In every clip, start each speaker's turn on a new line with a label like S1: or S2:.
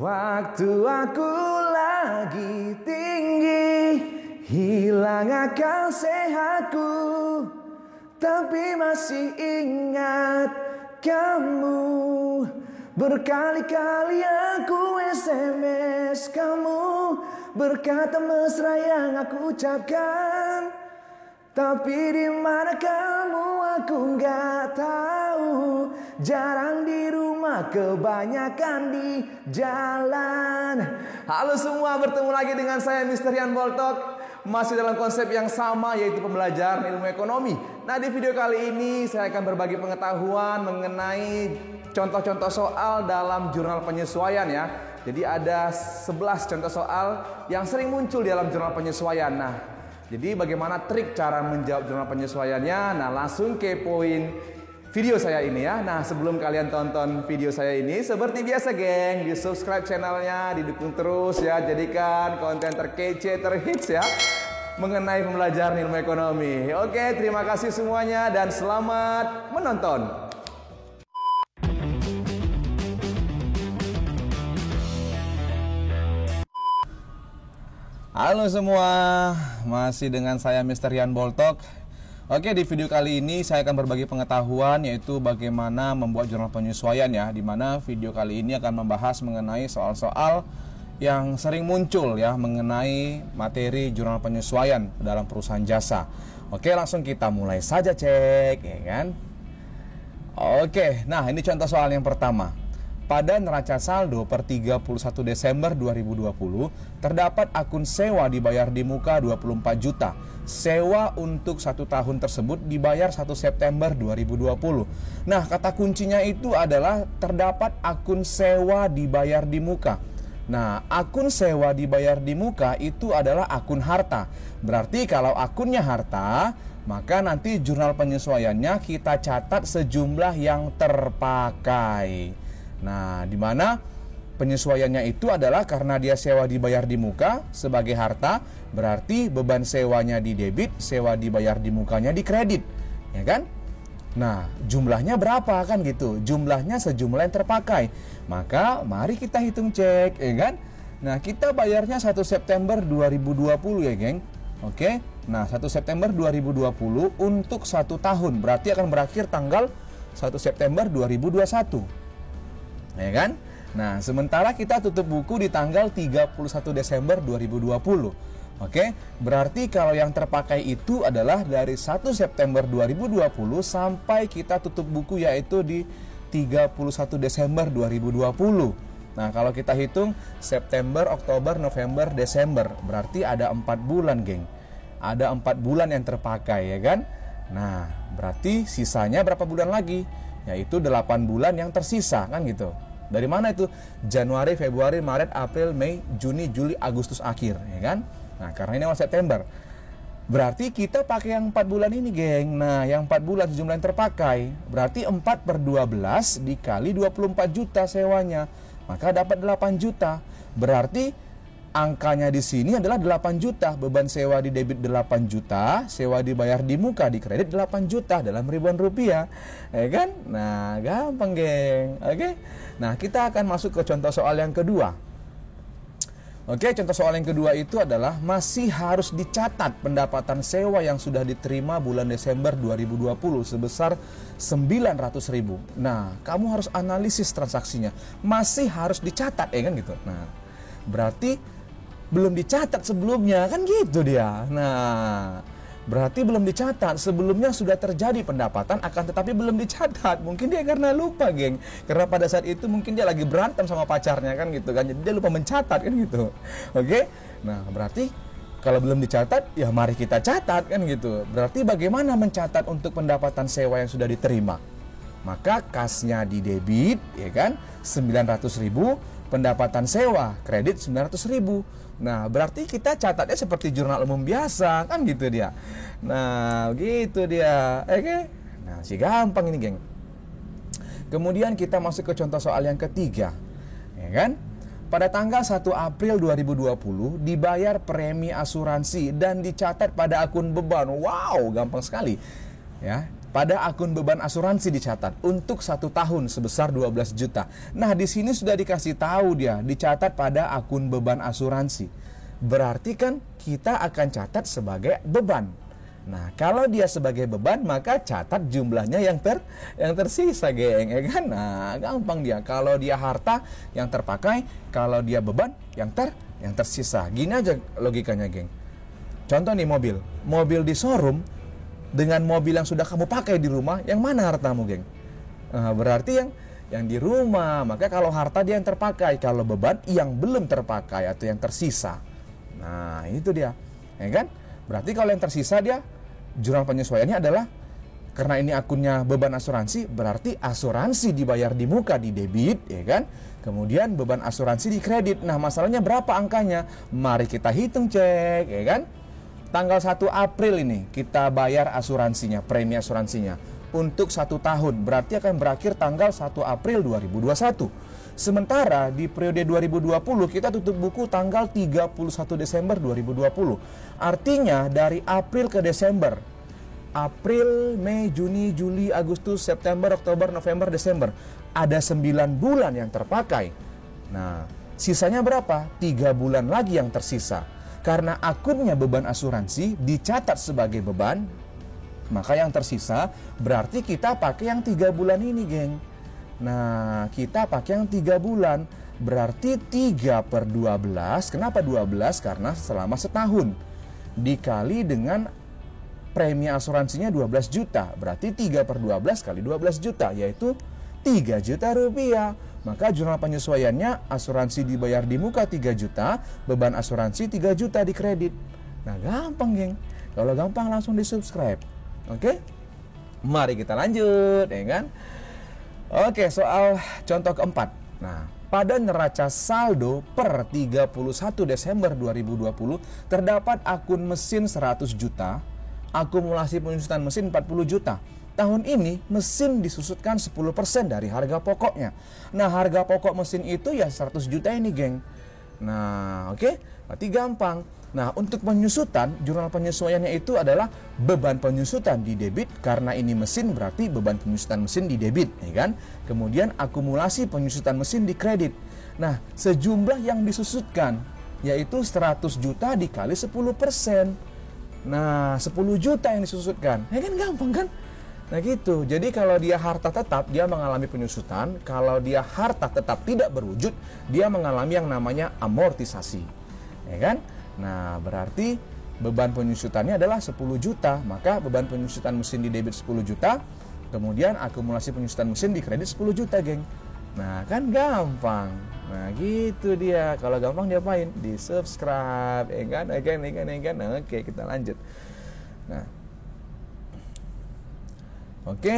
S1: Waktu aku lagi tinggi, hilang akal sehatku, tapi masih ingat kamu. Berkali-kali aku SMS kamu, berkata mesra yang aku ucapkan, tapi di mana kamu aku nggak tahu. Jarang di rumah, kebanyakan di jalan. Halo semua, bertemu lagi dengan saya Mr. Yan Boltok. Masih dalam konsep yang sama, yaitu pembelajaran ilmu ekonomi. Nah, di video kali ini saya akan berbagi pengetahuan mengenai contoh-contoh soal dalam jurnal penyesuaian ya. Jadi ada 11 contoh soal yang sering muncul di dalam jurnal penyesuaian. Nah, jadi bagaimana trik cara menjawab jurnal penyesuaiannya? Nah, langsung kepoin video saya ini ya. Nah, sebelum kalian tonton video saya ini, seperti biasa geng, di subscribe channelnya, didukung terus ya. Jadikan konten terkece, terhits ya, mengenai pembelajaran ilmu ekonomi. Oke, terima kasih semuanya dan selamat menonton. Halo semua, masih dengan saya Mr. Yan Boltok. Oke, di video kali ini saya akan berbagi pengetahuan, yaitu bagaimana membuat jurnal penyesuaian ya. Dimana video kali ini akan membahas mengenai soal-soal yang sering muncul ya, mengenai materi jurnal penyesuaian dalam perusahaan jasa. Oke, langsung kita mulai saja cek ya kan. Oke, nah ini contoh soal yang pertama. Pada neraca saldo per 31 Desember 2020, terdapat akun sewa dibayar di muka 24 juta. Sewa untuk 1 tahun tersebut dibayar 1 September 2020. Nah, kata kuncinya itu adalah terdapat akun sewa dibayar di muka. Nah, akun sewa dibayar di muka itu adalah akun harta. Berarti kalau akunnya harta, maka nanti jurnal penyesuaiannya kita catat sejumlah yang terpakai. Nah, di mana penyesuaiannya itu adalah karena dia sewa dibayar di muka sebagai harta, berarti beban sewanya di debit, sewa dibayar di mukanya di kredit, ya kan? Nah, jumlahnya berapa kan gitu? Jumlahnya sejumlah yang terpakai. Maka mari kita hitung cek, ya kan? Nah, kita bayarnya 1 September 2020 ya, geng. Oke. Nah, 1 September 2020 untuk 1 tahun, berarti akan berakhir tanggal 1 September 2021. Ya kan? Nah, sementara kita tutup buku di tanggal 31 Desember 2020. Oke, berarti kalau yang terpakai itu adalah dari 1 September 2020 sampai kita tutup buku, yaitu di 31 Desember 2020. Nah, kalau kita hitung September, Oktober, November, Desember, berarti ada 4 bulan, geng. Ada 4 bulan yang terpakai, ya kan? Nah, berarti sisanya berapa bulan lagi? Yaitu 8 bulan yang tersisa, kan gitu. Dari mana itu? Januari, Februari, Maret, April, Mei, Juni, Juli, Agustus akhir, ya kan? Nah, karena ini awal September, berarti kita pakai yang 4 bulan ini, geng. Nah, yang 4 bulan jumlah yang terpakai, berarti 4 per 12 dikali 24 juta sewanya, maka dapat 8 juta. Berarti angkanya di sini adalah 8 juta. Beban sewa di debit 8 juta, sewa dibayar di muka di kredit 8 juta dalam ribuan rupiah. Ya kan? Nah, gampang, geng. Oke. Nah, kita akan masuk ke contoh soal yang kedua. Oke, contoh soal yang kedua itu adalah masih harus dicatat pendapatan sewa yang sudah diterima bulan Desember 2020 sebesar 900.000. Nah, kamu harus analisis transaksinya. Masih harus dicatat, ya kan gitu. Nah, berarti belum dicatat sebelumnya, kan gitu dia. Nah, berarti belum dicatat. Sebelumnya sudah terjadi pendapatan, akan tetapi belum dicatat. Mungkin dia karena lupa, geng. Karena pada saat itu mungkin dia lagi berantem sama pacarnya, kan gitu kan. Jadi dia lupa mencatat, kan gitu. Oke? Nah, berarti kalau belum dicatat, ya mari kita catat, kan gitu. Berarti bagaimana mencatat untuk pendapatan sewa yang sudah diterima? Maka kasnya di debit, ya kan? 900.000, pendapatan sewa, kredit 900.000. Nah, berarti kita catatnya seperti jurnal umum biasa, kan gitu dia. Nah, gitu dia. Oke. Nah, sih gampang ini, geng. Kemudian kita masuk ke contoh soal yang ketiga. Ya kan? Pada tanggal 1 April 2020 dibayar premi asuransi dan dicatat pada akun beban. Wow, gampang sekali. Ya. pada akun beban asuransi dicatat untuk 1 tahun sebesar 12 juta. Nah, di sini sudah dikasih tahu dia, dicatat pada akun beban asuransi. Berarti kan kita akan catat sebagai beban. Nah, kalau dia sebagai beban, maka catat jumlahnya yang tersisa, geng, ya kan? Nah, gampang dia. Kalau dia harta yang terpakai, kalau dia beban yang tersisa. Gini aja logikanya, geng. Contoh nih mobil di showroom dengan mobil yang sudah kamu pakai di rumah, yang mana hartamu, geng? Nah, berarti yang di rumah. Maka kalau harta dia yang terpakai, kalau beban yang belum terpakai atau yang tersisa. Nah, itu dia, ya kan? Berarti kalau yang tersisa dia jurnal penyesuaiannya adalah, karena ini akunnya beban asuransi, berarti asuransi dibayar di muka, di debit, ya kan? Kemudian beban asuransi di kredit. Nah, masalahnya berapa angkanya? Mari kita hitung, cek, ya kan? Tanggal 1 April ini kita bayar asuransinya, premi asuransinya untuk 1 tahun. Berarti akan berakhir tanggal 1 April 2021. Sementara di periode 2020 kita tutup buku tanggal 31 Desember 2020. Artinya dari April ke Desember, April, Mei, Juni, Juli, Agustus, September, Oktober, November, Desember, ada 9 bulan yang terpakai. Nah, sisanya berapa? 3 bulan lagi yang tersisa. Karena akunnya beban asuransi dicatat sebagai beban, maka yang tersisa berarti kita pakai yang 3 bulan ini, geng. Nah, kita pakai yang 3 bulan. Berarti 3/12. Kenapa 12? Karena selama setahun. Dikali dengan premi asuransinya 12 juta. Berarti 3/12 kali 12 juta, yaitu 3 juta rupiah. Maka jurnal penyesuaiannya, asuransi dibayar di muka 3 juta, beban asuransi 3 juta di kredit. Nah, gampang, geng. Kalau gampang langsung di subscribe. Oke? Mari kita lanjut, ya kan? Oke, soal contoh keempat. Nah, pada neraca saldo per 31 Desember 2020 terdapat akun mesin 100 juta, akumulasi penyusutan mesin 40 juta. Tahun ini mesin disusutkan 10% dari harga pokoknya. Nah, harga pokok mesin itu ya 100 juta ini, geng. Nah, oke, berarti gampang. Nah, untuk penyusutan, jurnal penyesuaiannya itu adalah beban penyusutan di debit, karena ini mesin berarti beban penyusutan mesin di debit, ya kan? Kemudian akumulasi penyusutan mesin di kredit. Nah, sejumlah yang disusutkan yaitu 100 juta dikali 10%. Nah, 10 juta yang disusutkan. Ya kan, gampang kan? Nah, gitu. Jadi kalau dia harta tetap, dia mengalami penyusutan. Kalau dia harta tetap tidak berwujud, dia mengalami yang namanya amortisasi. Ya kan? Nah, berarti beban penyusutannya adalah 10 juta. Maka beban penyusutan mesin di debit 10 juta. Kemudian akumulasi penyusutan mesin di kredit 10 juta, geng. Nah, kan gampang. Nah, gitu dia. Kalau gampang diapain? Di subscribe, ya kan? Nah, oke, kita lanjut. Nah, oke.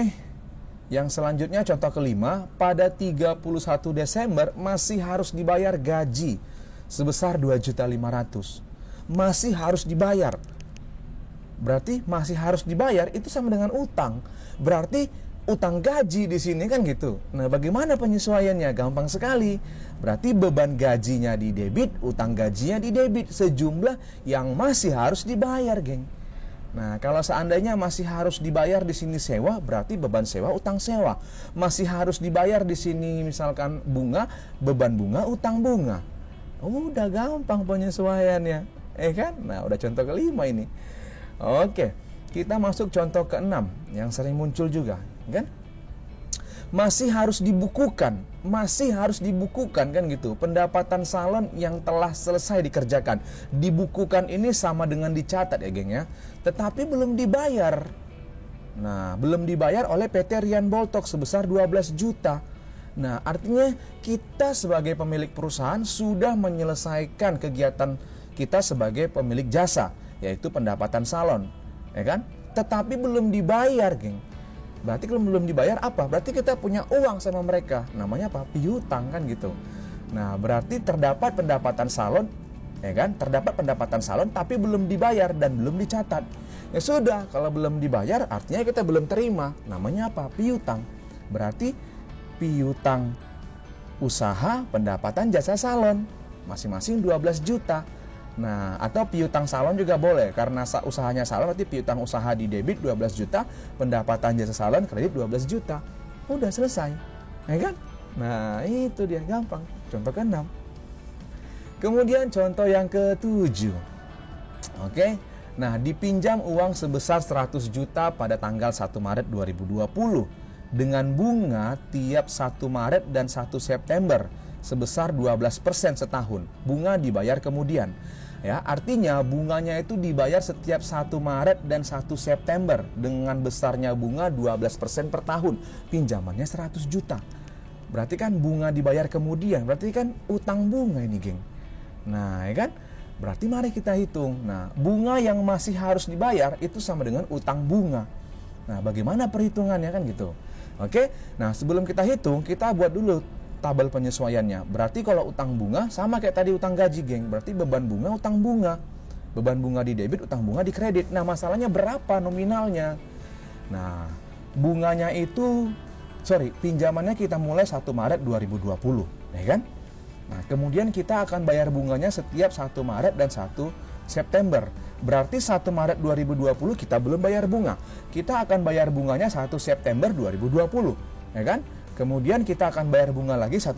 S1: Yang selanjutnya contoh kelima, pada 31 Desember masih harus dibayar gaji sebesar 2.500.000. Masih harus dibayar. Berarti masih harus dibayar itu sama dengan utang. Berarti utang gaji di sini kan gitu. Nah, bagaimana penyesuaiannya? Gampang sekali. Berarti beban gajinya di debit, utang gajinya di debit, sejumlah yang masih harus dibayar, geng. Nah, kalau seandainya masih harus dibayar di sini sewa, berarti beban sewa, utang sewa. Masih harus dibayar di sini misalkan bunga, beban bunga, utang bunga. Udah gampang penyesuaiannya, kan? Nah, udah contoh kelima ini. Oke, kita masuk contoh keenam yang sering muncul juga, kan? Masih harus dibukukan kan gitu. Pendapatan salon yang telah selesai dikerjakan. Dibukukan ini sama dengan dicatat, ya, geng, ya. Tetapi belum dibayar. Nah, belum dibayar oleh PT Rian Boltok sebesar 12 juta. Nah, artinya kita sebagai pemilik perusahaan sudah menyelesaikan kegiatan kita sebagai pemilik jasa, yaitu pendapatan salon, ya kan? Tetapi belum dibayar, geng. Berarti kalau belum dibayar apa? Berarti kita punya uang sama mereka. Namanya apa? Piutang, kan gitu. Nah, berarti terdapat pendapatan salon, ya kan? Terdapat pendapatan salon tapi belum dibayar dan belum dicatat. Ya sudah, kalau belum dibayar artinya kita belum terima. Namanya apa? Piutang. Berarti piutang usaha, pendapatan jasa salon masing-masing 12 juta. Nah, atau piutang salon juga boleh, karena usahanya salon berarti piutang usaha di debit 12 juta, pendapatan jasa salon kredit 12 juta. Udah selesai, ya kan? Nah, itu dia, gampang. Contoh ke-6. Kemudian contoh yang ke-7. Oke. Nah, dipinjam uang sebesar 100 juta pada tanggal 1 Maret 2020 dengan bunga tiap 1 Maret dan 1 September sebesar 12% setahun. Bunga dibayar kemudian. Ya, artinya bunganya itu dibayar setiap 1 Maret dan 1 September dengan besarnya bunga 12% per tahun. Pinjamannya 100 juta. Berarti kan bunga dibayar kemudian, berarti kan utang bunga ini, geng. Nah, ya kan? Berarti mari kita hitung. Nah, bunga yang masih harus dibayar itu sama dengan utang bunga. Nah, bagaimana perhitungannya kan gitu. Oke? Nah, sebelum kita hitung, kita buat dulu tabel penyesuaiannya. Berarti kalau utang bunga sama kayak tadi utang gaji, geng. Berarti beban bunga utang bunga. Beban bunga di debit, utang bunga di kredit. Nah, masalahnya berapa nominalnya? Nah, bunganya itu pinjamannya kita mulai 1 Maret 2020, ya kan? Nah, kemudian kita akan bayar bunganya setiap 1 Maret dan 1 September. Berarti 1 Maret 2020 kita belum bayar bunga. Kita akan bayar bunganya 1 September 2020, ya kan? Kemudian kita akan bayar bunga lagi 1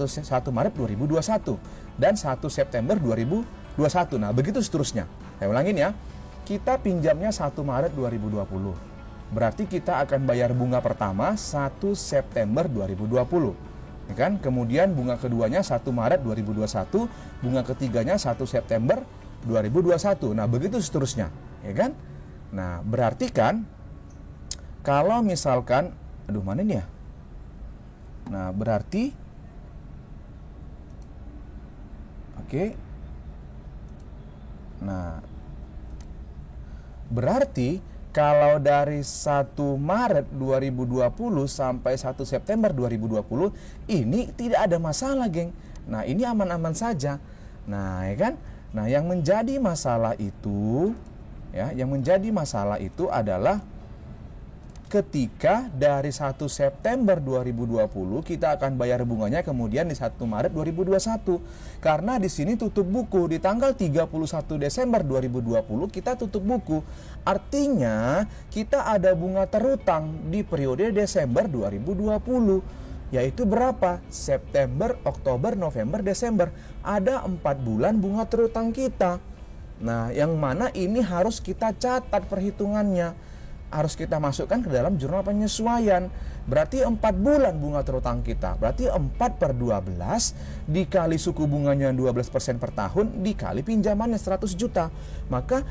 S1: Maret 2021 dan 1 September 2021. Nah, begitu seterusnya. Saya ulangin ya. Kita pinjamnya 1 Maret 2020. Berarti kita akan bayar bunga pertama 1 September 2020. Ya kan? Kemudian bunga keduanya 1 Maret 2021, bunga ketiganya 1 September 2021. Nah, begitu seterusnya, ya kan? Nah, berarti kan kalau misalkan mana ini ya? Nah, berarti oke. Nah, berarti kalau dari 1 Maret 2020 sampai 1 September 2020 ini tidak ada masalah, geng. Nah, ini aman-aman saja. Nah, ya kan? Nah, yang menjadi masalah itu adalah ketika dari 1 September 2020 kita akan bayar bunganya kemudian di 1 Maret 2021. Karena di sini tutup buku di tanggal 31 Desember 2020 kita tutup buku. Artinya kita ada bunga terutang di periode Desember 2020. Yaitu berapa? September, Oktober, November, Desember. Ada 4 bulan bunga terutang kita. Nah, yang mana ini harus kita catat perhitungannya. Harus kita masukkan ke dalam jurnal penyesuaian. Berarti 4 bulan bunga terutang kita. Berarti 4/12 dikali suku bunganya 12% per tahun dikali pinjamannya 100 juta. Maka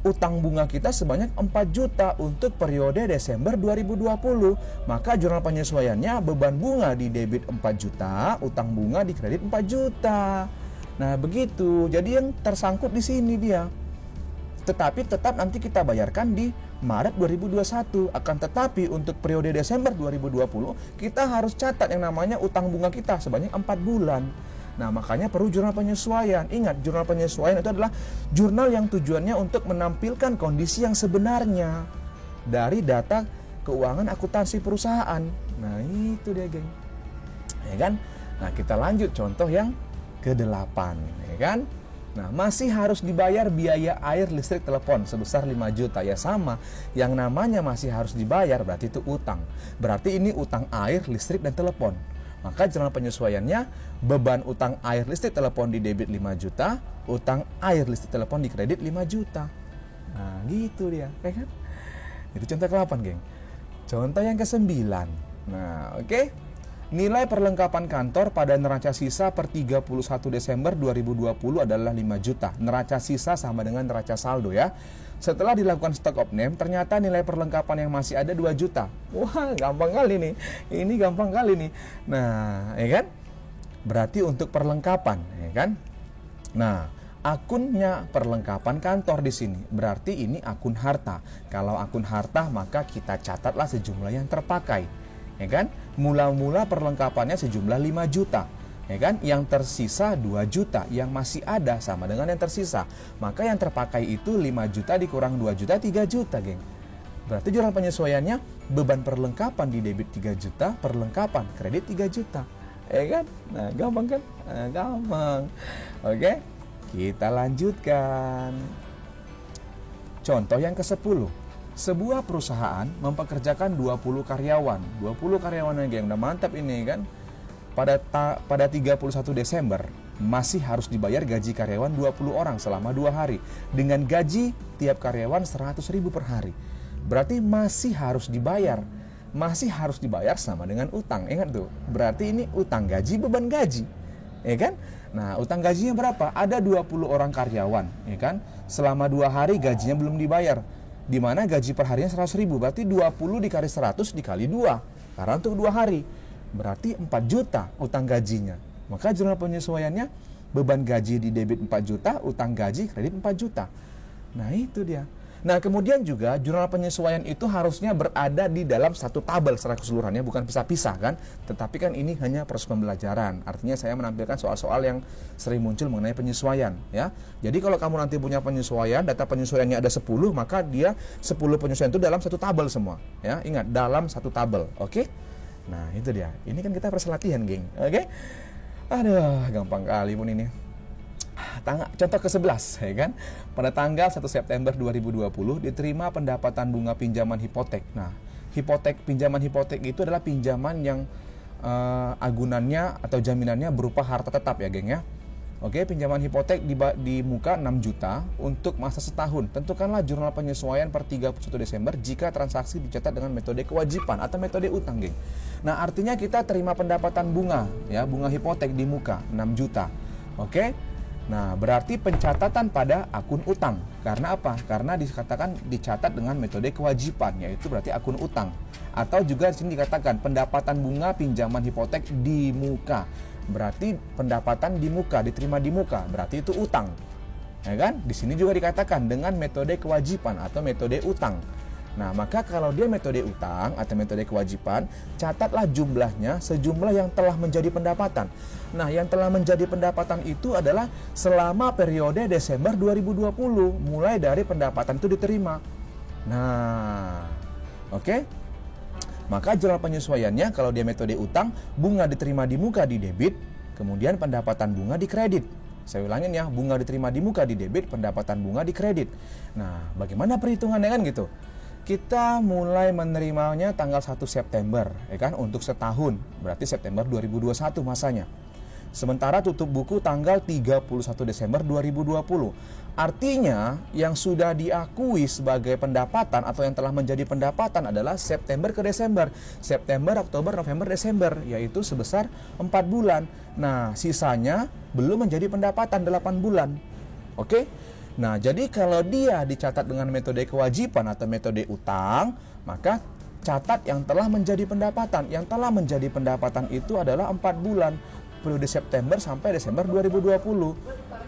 S1: utang bunga kita sebanyak 4 juta untuk periode Desember 2020. Maka jurnal penyesuaiannya beban bunga di debit 4 juta, utang bunga di kredit 4 juta. Nah, begitu. Jadi yang tersangkut di sini dia. Tetapi tetap nanti kita bayarkan di Maret 2021. Akan tetapi untuk periode Desember 2020 kita harus catat yang namanya utang bunga kita sebanyak 4 bulan. Nah, makanya perlu jurnal penyesuaian. Ingat, jurnal penyesuaian itu adalah jurnal yang tujuannya untuk menampilkan kondisi yang sebenarnya dari data keuangan akuntansi perusahaan. Nah, itu dia, geng. Ya kan? Nah, kita lanjut contoh yang ke-8, ya kan? Nah, masih harus dibayar biaya air, listrik, telepon sebesar 5 juta. Ya sama, yang namanya masih harus dibayar berarti itu utang. Berarti ini utang air, listrik, dan telepon. Maka jurnal penyesuaiannya beban utang air, listrik, telepon di debit 5 juta, utang air, listrik, telepon di kredit 5 juta. Nah, gitu dia, ya kan? Itu contoh ke-8, geng. Contoh yang ke-9. Nah, oke. Nilai perlengkapan kantor pada neraca sisa per 31 Desember 2020 adalah 5 juta. Neraca sisa sama dengan neraca saldo ya. Setelah dilakukan stock of name, ternyata nilai perlengkapan yang masih ada 2 juta. Wah, gampang kali nih. Ini gampang kali nih. Nah, ya kan? Berarti untuk perlengkapan, ya kan? Nah, akunnya perlengkapan kantor di sini. Berarti ini akun harta. Kalau akun harta, maka kita catatlah sejumlah yang terpakai. Ya kan? Mula-mula perlengkapannya sejumlah 5 juta. Ya kan? Yang tersisa 2 juta. Yang masih ada sama dengan yang tersisa. Maka yang terpakai itu 5 juta dikurang 2 juta, 3 juta, geng. Berarti jurnal penyesuaiannya beban perlengkapan di debit 3 juta, perlengkapan kredit 3 juta. Ya kan? Nah, gampang kan? Nah, gampang. Oke. kita lanjutkan. Contoh yang ke-10. Sebuah perusahaan mempekerjakan 20 karyawan. 20 karyawan yang udah mantap ini kan. Pada 31 Desember masih harus dibayar gaji karyawan 20 orang selama 2 hari. Dengan gaji tiap karyawan 100.000 per hari. Berarti masih harus dibayar. Masih harus dibayar sama dengan utang. Ingat tuh, berarti ini utang gaji, beban gaji. Ya kan? Nah, utang gajinya berapa? Ada 20 orang karyawan, ya kan? Selama 2 hari gajinya belum dibayar. Di mana gaji per harinya 100.000, berarti 20 dikali 100 dikali 2. Karena untuk 2 hari. Berarti 4 juta utang gajinya. Maka jurnal penyesuaiannya, beban gaji di debit 4 juta, utang gaji kredit 4 juta. Nah, itu dia. Nah, kemudian juga jurnal penyesuaian itu harusnya berada di dalam satu tabel secara keseluruhannya, bukan pisah-pisah kan. Tetapi kan ini hanya proses pembelajaran. Artinya saya menampilkan soal-soal yang sering muncul mengenai penyesuaian ya. Jadi kalau kamu nanti punya penyesuaian, data penyesuaiannya ada 10, maka dia 10 penyesuaian itu dalam satu tabel semua ya. Ingat, dalam satu tabel. Oke? Nah, itu dia. Ini kan kita proses latihan, geng. Oke? Aduh, gampang kali pun ini. Contoh ke-11 ya kan. Pada tanggal 1 September 2020 diterima pendapatan bunga pinjaman hipotek. Nah, pinjaman hipotek itu adalah pinjaman yang agunannya atau jaminannya berupa harta tetap ya, geng ya. Oke, pinjaman hipotek di muka 6 juta untuk masa setahun. Tentukanlah jurnal penyesuaian per 31 Desember jika transaksi dicatat dengan metode kewajiban atau metode utang, geng. Nah, artinya kita terima pendapatan bunga ya, bunga hipotek di muka 6 juta. Oke? Nah, berarti pencatatan pada akun utang. Karena apa? Karena dikatakan dicatat dengan metode kewajiban, yaitu berarti akun utang. Atau juga di sini dikatakan pendapatan bunga pinjaman hipotek di muka. Berarti pendapatan di muka, diterima di muka, berarti itu utang. Ya kan? Di sini juga dikatakan dengan metode kewajiban atau metode utang. Nah, maka kalau dia metode utang atau metode kewajiban, catatlah jumlahnya sejumlah yang telah menjadi pendapatan. Nah, yang telah menjadi pendapatan itu adalah selama periode Desember 2020, mulai dari pendapatan itu diterima. Nah, oke? Maka jurnal penyesuaiannya kalau dia metode utang, bunga diterima di muka di debit, kemudian pendapatan bunga di kredit. Saya ulangin ya, bunga diterima di muka di debit, pendapatan bunga di kredit. Nah, bagaimana perhitungannya kan gitu? Kita mulai menerimanya tanggal 1 September, ya kan, untuk setahun. Berarti September 2021 masanya. Sementara tutup buku tanggal 31 Desember 2020. Artinya, yang sudah diakui sebagai pendapatan atau yang telah menjadi pendapatan adalah September ke Desember. September, Oktober, November, Desember, yaitu sebesar 4 bulan. Nah, sisanya belum menjadi pendapatan 8 bulan. Oke? Nah, jadi kalau dia dicatat dengan metode kewajiban atau metode utang, maka catat yang telah menjadi pendapatan. Yang telah menjadi pendapatan itu adalah 4 bulan, periode September sampai Desember 2020.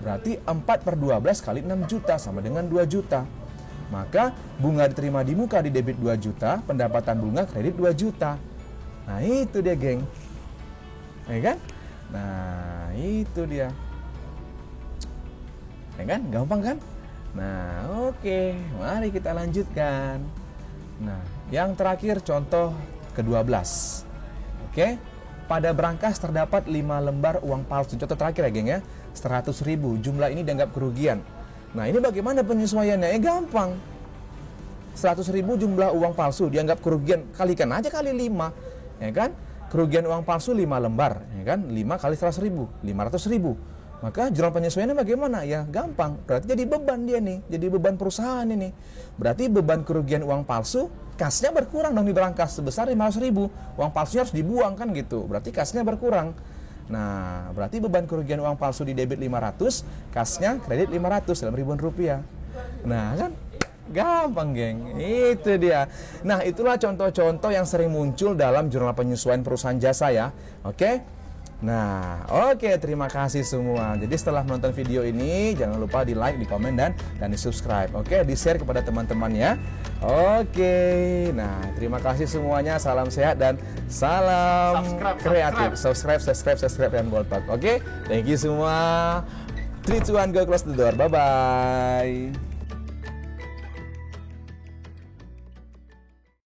S1: Berarti 4 per 12 kali 6 juta sama dengan 2 juta. Maka bunga diterima di muka di debit 2 juta, pendapatan bunga kredit 2 juta. Nah, itu dia, geng. Ya kan? Nah, itu dia. Ya kan? Gampang kan? Nah, oke. Mari kita lanjutkan. Nah, yang terakhir contoh ke-12. Oke? Pada berangkas terdapat 5 lembar uang palsu. Contoh terakhir ya, geng ya. 100.000. Jumlah ini dianggap kerugian. Nah, ini bagaimana penyesuaiannya? Gampang. 100.000 jumlah uang palsu dianggap kerugian. Kalikan aja kali 5. Ya kan? Kerugian uang palsu 5 lembar. Ya kan? 5 kali 100.000. 500.000. Maka jurnal penyesuaiannya bagaimana? Ya gampang, berarti jadi beban dia nih, jadi beban perusahaan ini. Berarti beban kerugian uang palsu, kasnya berkurang dong di berangkas sebesar 500.000. Uang palsunya harus dibuang kan gitu, berarti kasnya berkurang. Nah, berarti beban kerugian uang palsu di debit 500, kasnya kredit 500 dalam ribuan rupiah. Nah kan, gampang, geng. Itu dia. Nah, itulah contoh-contoh yang sering muncul dalam jurnal penyesuaian perusahaan jasa ya. Oke? Nah, oke, terima kasih semua. Jadi setelah menonton video ini, jangan lupa di like, di komen, dan di subscribe. Oke, di share kepada teman-teman ya. Oke, nah terima kasih semuanya. Salam sehat dan salam kreatif. Subscribe dan Boltok. Oke, thank you semua. 3, 2, 1, go, close the door. Bye-bye.